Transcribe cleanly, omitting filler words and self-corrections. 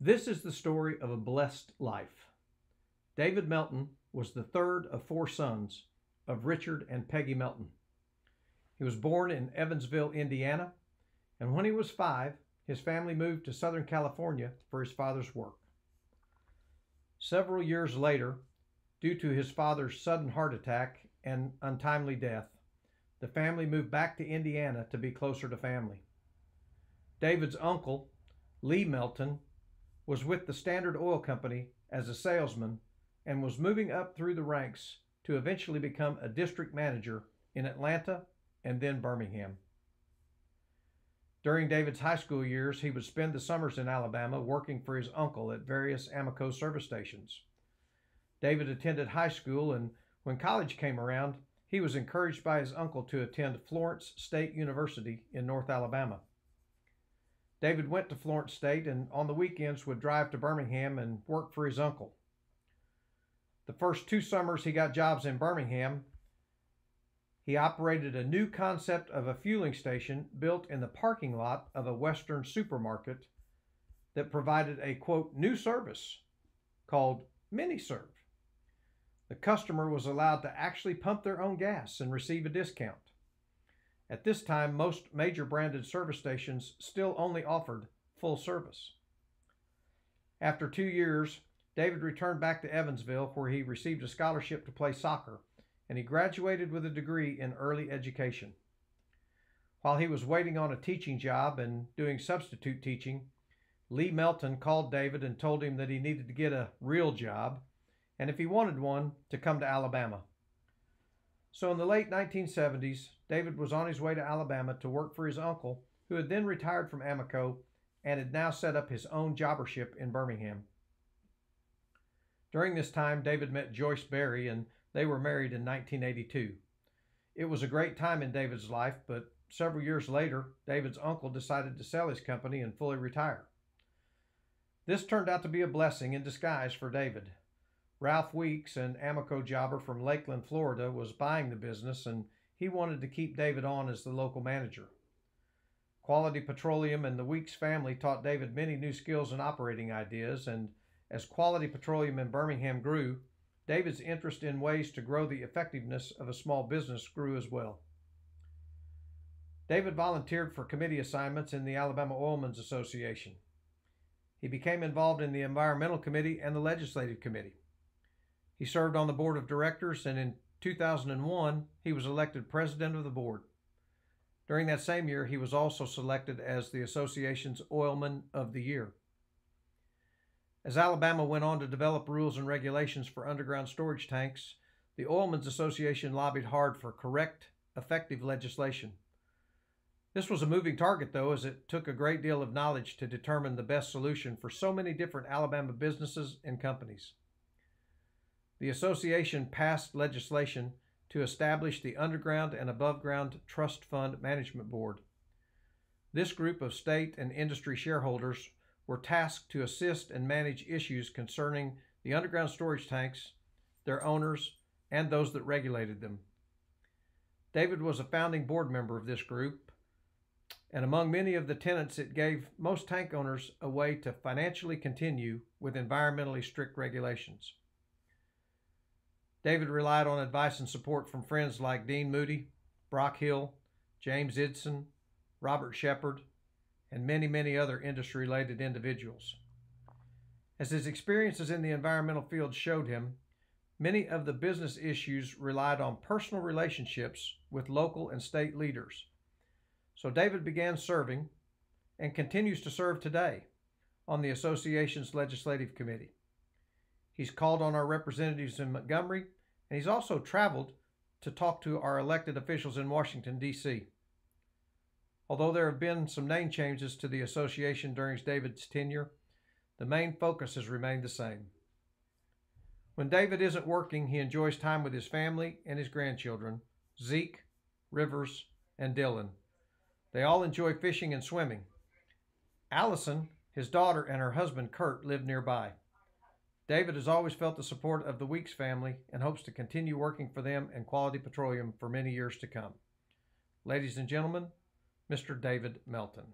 This is the story of a blessed life. David Melton was the third of four sons of Richard and Peggy Melton. He was born in Evansville, Indiana, and when he was 5, his family moved to Southern California for his father's work. Several years later, due to his father's sudden heart attack and untimely death, the family moved back to Indiana to be closer to family. David's uncle, Lee Melton, was with the Standard Oil Company as a salesman and was moving up through the ranks to eventually become a district manager in Atlanta and then Birmingham. During David's high school years, he would spend the summers in Alabama working for his uncle at various Amoco service stations. David attended high school, and when college came around, he was encouraged by his uncle to attend Florence State University in North Alabama. David went to Florence State and on the weekends would drive to Birmingham and work for his uncle. The first 2 summers he got jobs in Birmingham, he operated a new concept of a fueling station built in the parking lot of a Western supermarket that provided a, quote, new service called mini-serve. The customer was allowed to actually pump their own gas and receive a discount. At this time, most major branded service stations still only offered full service. After 2 years, David returned back to Evansville, where he received a scholarship to play soccer, and he graduated with a degree in early education. While he was waiting on a teaching job and doing substitute teaching, Lee Melton called David and told him that he needed to get a real job, and if he wanted one, to come to Alabama. So in the late 1970s, David was on his way to Alabama to work for his uncle, who had then retired from Amoco and had now set up his own jobbership in Birmingham. During this time, David met Joyce Berry, and they were married in 1982. It was a great time in David's life, but several years later, David's uncle decided to sell his company and fully retire. This turned out to be a blessing in disguise for David. Ralph Weeks, an Amoco jobber from Lakeland, Florida, was buying the business, and he wanted to keep David on as the local manager. Quality Petroleum and the Weeks family taught David many new skills and operating ideas, and as Quality Petroleum in Birmingham grew, David's interest in ways to grow the effectiveness of a small business grew as well. David volunteered for committee assignments in the Alabama Oilmen's Association. He became involved in the Environmental Committee and the Legislative Committee. He served on the board of directors, and in 2001, he was elected president of the board. During that same year, he was also selected as the association's Oilman of the Year. As Alabama went on to develop rules and regulations for underground storage tanks, the Oilmen's Association lobbied hard for correct, effective legislation. This was a moving target, though, as it took a great deal of knowledge to determine the best solution for so many different Alabama businesses and companies. The association passed legislation to establish the Underground and Above-Ground Trust Fund Management Board. This group of state and industry shareholders were tasked to assist and manage issues concerning the underground storage tanks, their owners, and those that regulated them. David was a founding board member of this group, and among many of the tenets, it gave most tank owners a way to financially continue with environmentally strict regulations. David relied on advice and support from friends like Dean Moody, Brock Hill, James Idson, Robert Shepard, and many, many other industry-related individuals. As his experiences in the environmental field showed him, many of the business issues relied on personal relationships with local and state leaders. So David began serving, and continues to serve today, on the association's legislative committee. He's called on our representatives in Montgomery, and he's also traveled to talk to our elected officials in Washington, D.C. Although there have been some name changes to the association during David's tenure, the main focus has remained the same. When David isn't working, he enjoys time with his family and his grandchildren, Zeke, Rivers, and Dylan. They all enjoy fishing and swimming. Allison, his daughter, and her husband, Kurt, live nearby. David has always felt the support of the Weeks family and hopes to continue working for them and Quality Petroleum for many years to come. Ladies and gentlemen, Mr. David Melton.